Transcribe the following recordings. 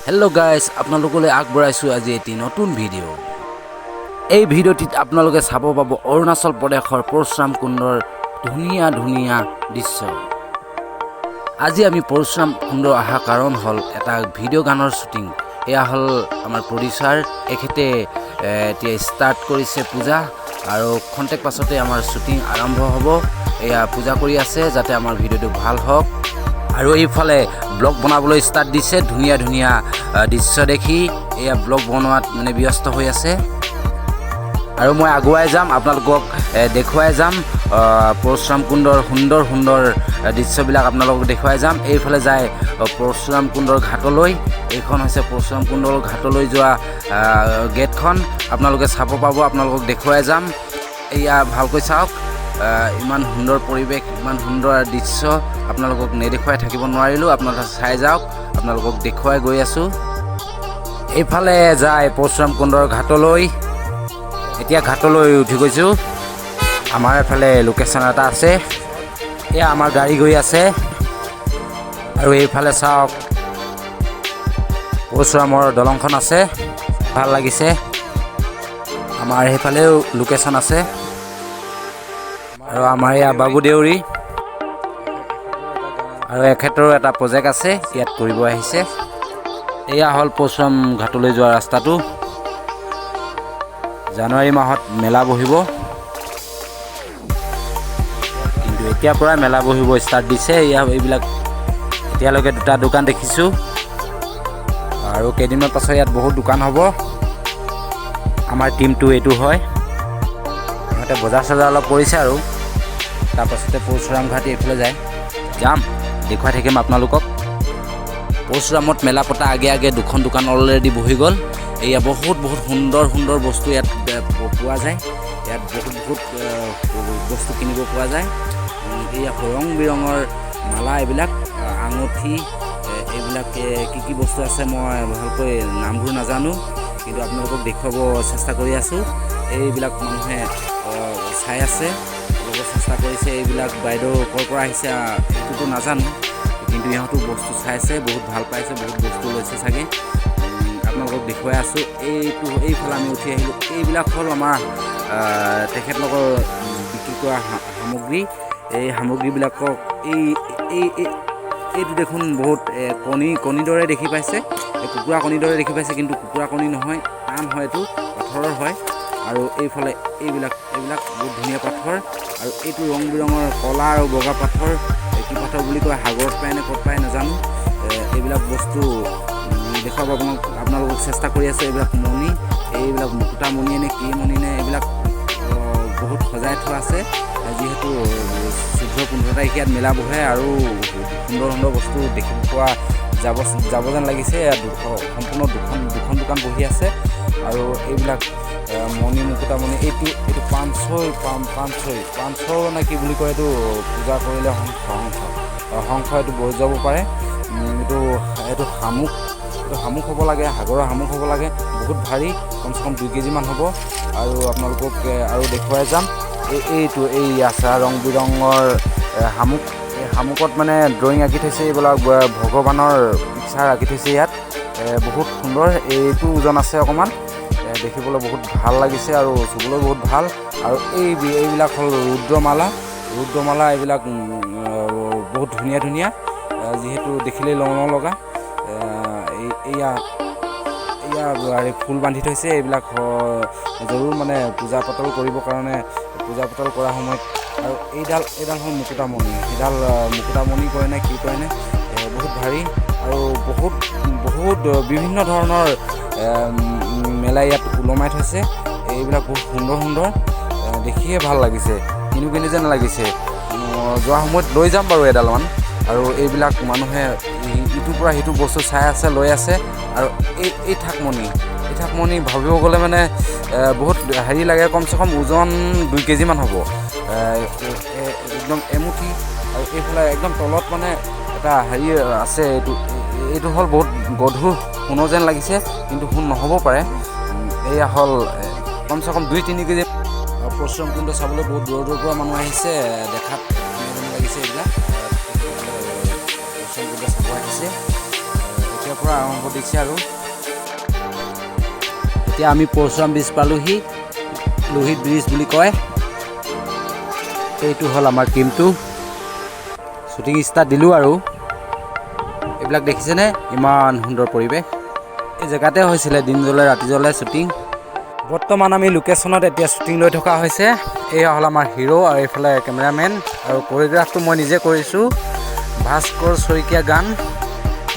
Hello' guys, আপোনালোকলৈ আগবঢ়াইছোঁ আজি এটি নতুন ভিডিঅ'। এই ভিডিঅ'টিত আপোনালোকে চাব পাব অৰুণাচল প্ৰদেশৰ পৰশুৰাম কুণ্ডৰ ধুনীয়া ধুনীয়া দৃশ্য। আজি আমি পৰশুৰাম কুণ্ড অহা কাৰণ হ'ল এটা ভিডিঅ' গানৰ শ্বুটিং। এয়া হ'ল আমাৰ প্ৰডিউচাৰ, এখেতে এতিয়া ষ্টাৰ্ট কৰিছে পূজা আৰু খন্তেক পাছতে আমাৰ শ্বুটিং আৰম্ভ হ'ব। এয়া পূজা কৰি আছে যাতে আমাৰ ভিডিঅ'টো ভাল হওক। আৰু এইফালে ব্লগ বনাবলৈ ষ্টাৰ্ট দিছে। ধুনীয়া ধুনীয়া দৃশ্য দেখি এয়া ব্লগ বনোৱাত মানে ব্যস্ত হৈ আছে। আৰু মই আগুৱাই যাম, আপোনালোকক দেখুৱাই যাম পৰশুৰাম কুণ্ডৰ সুন্দৰ সুন্দৰ দৃশ্যবিলাক আপোনালোকক দেখুৱাই যাম। এইফালে যায় পৰশুৰাম কুণ্ডৰ ঘাটলৈ। এইখন হৈছে পৰশুৰাম কুণ্ডৰ ঘাটলৈ যোৱা গেটখন। আপোনালোকে চাব পাব, আপোনালোকক দেখুৱাই যাম। এয়া ভালকৈ চাওক, ইমান সুন্দৰ পৰিৱেশ, ইমান সুন্দৰ দৃশ্য আপোনালোকক নেদেখুৱাই থাকিব নোৱাৰিলোঁ। আপোনালোকে চাই যাওক, আপোনালোকক দেখুৱাই গৈ আছোঁ। এইফালে যায় পৰশুৰাম কুণ্ডৰ ঘাটলৈ। এতিয়া ঘাটলৈ উঠি গৈছোঁ। আমাৰ এফালে লোকেশ্যন এটা আছে, এয়া আমাৰ গাড়ী গৈ আছে। আৰু এইফালে চাওক, পৰশুৰামৰ দলংখন আছে, ভাল লাগিছে। আমাৰ সেইফালেও লোকেশ্যন আছে। আৰু আমাৰ এয়া বাবু দেউৰী, আৰু এখেতৰো এটা প্ৰজেক্ট আছে, ইয়াত কৰিব আহিছে। এয়া হ'ল পৰশুৰাম ঘাটলৈ যোৱা ৰাস্তাটো। জানুৱাৰী মাহত মেলা বহিব, কিন্তু এতিয়াৰ পৰাই মেলা বহিব ষ্টাৰ্ট দিছে। এইবিলাক এতিয়ালৈকে 2টা দোকান দেখিছোঁ, আৰু কেইদিনমান পাছত ইয়াত বহুত দোকান হ'ব। আমাৰ টিমটো এইটো হয়, সিহঁতে বজাৰ চজাৰ অলপ কৰিছে। আৰু তাৰপাছতে পৰশুৰাম ঘাট এইফালে যায়, যাম দেখুৱাই থাকিম আপোনালোকক। পৰশুৰামত মেলা পতা আগে আগে 2খন দোকান অলৰেডি বহি গ'ল। এয়া বহুত বহুত সুন্দৰ সুন্দৰ বস্তু ইয়াত পোৱা যায়। ইয়াত বহুত বস্তু কিনিব পোৱা যায়। এয়া ৰং বিৰঙৰ মালা, এইবিলাক আঙুঠি, এইবিলাক কি কি বস্তু আছে মই ভালকৈ নামবোৰ নাজানো, কিন্তু আপোনালোকক দেখুৱাব চেষ্টা কৰি আছোঁ। এইবিলাক মানুহে চাই আছে, ল'ব চেষ্টা কৰিছে। এইবিলাক বাইদেউ ক'ৰ পৰা আহিছে সেইটোতো নাজানো, কিন্তু ইহঁতো বস্তু চাইছে, বহুত ভাল পাইছে, বহুত বস্তু লৈছে চাগে। আপোনালোকক দেখুৱাই আছোঁ। এইফালে আমি উঠি আহিলোঁ। এইবিলাক হ'ল আমাৰ তেখেতলোকৰ বিক্ৰী কৰা সামগ্ৰী। এই সামগ্ৰীবিলাকক এইটো দেখোন বহুত কণীৰ দৰে দেখি পাইছে, কুকুৰা কণীৰ দৰে দেখি পাইছে, কিন্তু কুকুৰা কণী নহয়, টান হয়, এইটো পাথৰৰ হয়। আৰু এইফালে এইবিলাক বহুত ধুনীয়া পাথৰ, আৰু এইটো ৰং বিৰঙৰ ক'লা আৰু বগা পাথৰ। কি পাথৰ বুলি কয়, সাগৰত পায় নে ক'ত পায় নাজানো। এইবিলাক বস্তু দেখুৱাব আপোনালোকক চেষ্টা কৰি আছোঁ। এইবিলাক মণি, এইবিলাক মুকুতা মণি নে কি মণি নে, এইবিলাক বহুত সজাই থোৱা আছে। যিহেতু 14-15 তাৰিখে ইয়াত মেলা বহে, আৰু সুন্দৰ সুন্দৰ বস্তু দেখিব পোৱা যাব যেন লাগিছে। সম্পূৰ্ণ দুখন দোকান বহি আছে। আৰু এইবিলাক মণি, মুকুতা মণি, এইটো পাঞ্চৈ নে কি বুলি কয়, এইটো পূজা কৰিলে হংস এইটো বৈ যাব পাৰে। এইটো শামুক হ'ব লাগে, সাগৰৰ শামুক হ'ব লাগে, বহুত ভাৰী, কমচে কম 2 কেজিমান হ'ব। আৰু আপোনালোকক আৰু দেখুৱাই যাম। এই আছে ৰং বিৰঙৰ শামুক। এই শামুকত মানে ড্ৰয়িং আঁকি থৈছে, এইবিলাক ভগৱানৰ পিকচাৰ আঁকি থৈছে ইয়াত। বহুত সুন্দৰ। এইটো ওজন আছে অকণমান, দেখিবলৈ বহুত ভাল লাগিছে আৰু চুবলৈ বহুত ভাল। আৰু এইবিলাক হ'ল ৰুদ্ৰমালা। এইবিলাক বহুত ধুনীয়া ধুনীয়া, যিহেতু দেখিলেই লওঁ লগা। এয়া ফুল বান্ধি থৈছে। এইবিলাক জৰুৰ মানে পূজা পাতল কৰিবৰ কাৰণে, পূজা পাতল কৰাৰ সময়ত। আৰু এইডাল হ'ল মুকুতামণি। এইডাল মুকুতামণি কয় নে কি কয় নে, বহুত ভাৰী, আৰু বহুত বিভিন্ন ধৰণৰ মেলা ইয়াত ওলমাই থৈছে। এইবিলাক বহুত সুন্দৰ সুন্দৰ, দেখিয়ে ভাল লাগিছে, কিনি যেন লাগিছে। যোৱা সময়ত লৈ যাম বাৰু এডালমান। আৰু এইবিলাক মানুহে ইটোৰ পৰা সিটো বস্তু চাই আছে, লৈ আছে। আৰু এই ঠাকমণি ভাবিব গ'লে মানে বহুত হেৰি লাগে, কমচে কম ওজন 2 কেজিমান হ'ব, একদম এমুঠি। আৰু এইফালে একদম তলত মানে এটা হেৰি আছে, এইটো হ'ল বহুত গধুৰ সোণৰ যেন লাগিছে, কিন্তু সোণ নহ'ব পাৰে। এয়া হ'ল কমচে কম 2-3 কেজি। পৰশুৰাম কুণ্ড চাবলৈ বহুত দূৰৰ পৰা মানুহ আহিছে। দেখাত ধুনীয়া লাগিছে। এইবিলাক পৰশুৰাম কুণ্ড চাব আহিছে। এতিয়াৰ পৰা আৰম্ভ দিছে আৰু এতিয়া আমি পৰশুৰাম ব্ৰিজ পালোহি লোহিত ব্ৰিজ বুলি কয় এইটো হ'ল আমাৰ টিমটো শ্বুটিং ষ্টাৰ্ট দিলোঁ আৰু এইবিলাক দেখিছেনে ইমান সুন্দৰ পৰিৱেশ এই জেগাতে হৈছিলে দিন জ্বলে ৰাতি জ্বলে শ্বুটিং বৰ্তমান আমি লোকেশ্যনত এতিয়া শ্বুটিং লৈ থকা হৈছে এয়া হ'ল আমাৰ হিৰো আৰু এইফালে কেমেৰামেন আৰু কোৰিঅ'গ্ৰাফটো মই নিজে কৰিছোঁ ভাস্কৰ শইকীয়া গান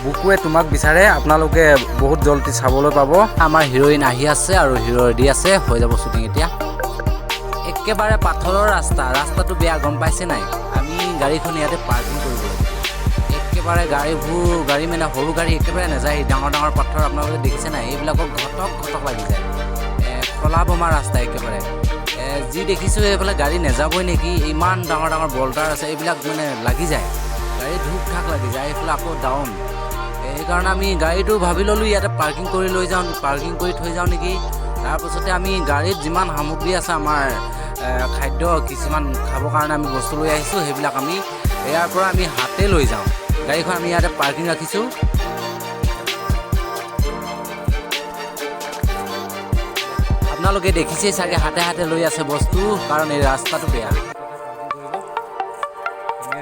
বুকুৱে তোমাক বিচাৰে আপোনালোকে বহুত জলদি চাবলৈ পাব আমাৰ হিৰইন আহি আছে আৰু হিৰো ৰেডি আছে হৈ যাব শ্বুটিং এতিয়া একেবাৰে পাথৰৰ ৰাস্তাটো বেয়া গম পাইছে নাই আমি গাড়ীখন ইয়াতে পাৰ্কিং কৰিব লাগিব একেবাৰে গাড়ী মানে সৰু গাড়ী একেবাৰে নাযায় ডাঙৰ ডাঙৰ পাথৰ আপোনালোকে দেখিছে নাই এইবিলাকক ঘটক লাগি যায় কলা বমা ৰাস্তা একেবাৰে যি দেখিছোঁ এইফালে গাড়ী নাযাবই নেকি ইমান ডাঙৰ ডাঙৰ বল্ডাৰ আছে এইবিলাক মানে লাগি যায় গাড়ী ধূপ ধাক লাগি যায় এইফালে আকৌ ডাউন সেইকাৰণে আমি গাড়ীটো ভাবি ল'লোঁ ইয়াতে পাৰ্কিং কৰি থৈ যাওঁ নেকি তাৰপাছতে আমি গাড়ীত যিমান সামগ্ৰী আছে আমাৰ খাদ্য কিছুমান খাবৰ কাৰণে আমি বস্তু লৈ আহিছোঁ সেইবিলাক আমি ইয়াৰ পৰা আমি হাতে লৈ যাওঁ গাড়ীখন আমি ইয়াতে পাৰ্কিং ৰাখিছোঁ আপোনালোকে দেখিছেই চাগে হাতে লৈ আছে বস্তু কাৰণ এই ৰাস্তাটো বেয়া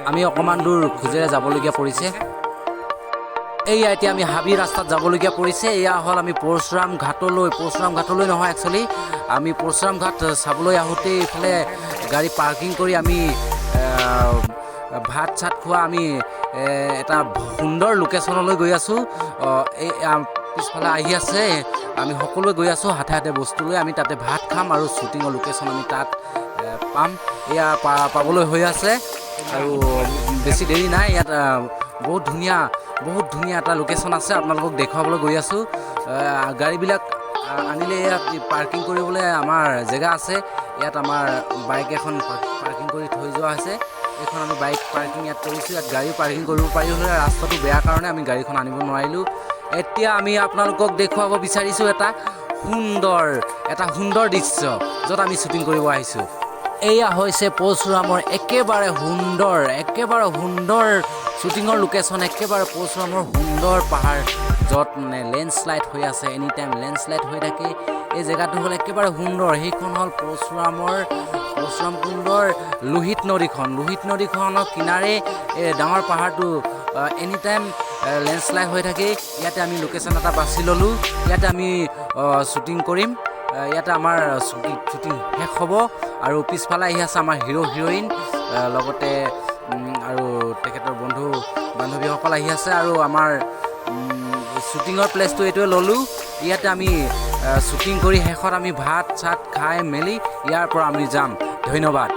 আমি অকণমান দূৰ খোজেৰে যাবলগীয়া পৰিছে এয়া এতিয়া আমি হাবি ৰাস্তাত যাবলগীয়া পৰিছে এয়া হ'ল আমি পৰশুৰাম ঘাটলৈ নহয় একচুৱেলি আমি পৰশুৰাম ঘাট চাবলৈ আহোঁতে এইফালে গাড়ী পাৰ্কিং কৰি আমি ভাত চাত খোৱা আমি এটা সুন্দৰ লোকেশ্যনলৈ গৈ আছোঁ এই পিছফালে আহি আছে আমি সকলোৱে গৈ আছোঁ হাতে বস্তু লৈ আমি তাতে ভাত খাম আৰু শ্বুটিঙৰ লোকেশ্যন আমি তাত পাম এয়া পাবলৈ হৈ আছে আৰু বেছি দেৰি নাই ইয়াত বহুত ধুনীয়া এটা লোকেশ্যন আছে আপোনালোকক দেখুৱাবলৈ গৈ আছোঁ গাড়ীবিলাক আনিলে ইয়াত পাৰ্কিং কৰিবলৈ আমাৰ জেগা আছে ইয়াত আমাৰ বাইক এখন পাৰ্কিং কৰি থৈ যোৱা হৈছে এইখন আমি বাইক পাৰ্কিং ইয়াত কৰিছোঁ ইয়াত গাড়ী পাৰ্কিং কৰিব পাৰি হ'লে ৰাস্তাটো বেয়া কাৰণে আমি গাড়ীখন আনিব নোৱাৰিলোঁ এতিয়া আমি আপোনালোকক দেখুৱাব বিচাৰিছোঁ এটা সুন্দৰ দৃশ্য য'ত আমি শ্বুটিং কৰিব আহিছোঁ এয়া হৈছে পৰশুৰামৰ একেবাৰে সুন্দৰ শ্বুটিঙৰ লোকেশ্যন একেবাৰে পৰশুৰামৰ সুন্দৰ পাহাৰ য'ত মানে লেণ্ডশ্লাইড হৈ আছে এনি টাইম লেণ্ডশ্লাইড হৈ থাকে এই জেগাটো হ'ল একেবাৰে সুন্দৰ সেইখন হ'ল পৰশুৰাম কুণ্ডৰ লোহিত নদীখনৰ কিনাৰে এই ডাঙৰ পাহাৰটো এনি টাইম লেণ্ডশ্লাইড হৈ থাকে ইয়াতে আমি লোকেশ্যন এটা বাছি ল'লোঁ ইয়াতে আমি শ্বুটিং কৰিম ইয়াতে আমাৰ শ্বুটিং শেষ হ'ব আৰু পিছফালে আহি আছে আমাৰ হিৰো হিৰইন লগতে আৰু তেখেতৰ বন্ধু বান্ধৱীসকল আহি আছে আৰু আমাৰ শ্বুটিঙৰ প্লেচটো এইটোৱে ল'লোঁ ইয়াতে আমি শ্বুটিং কৰি শেষত আমি ভাত চাত খাই মেলি ইয়াৰ পৰা আমি যাম ধন্যবাদ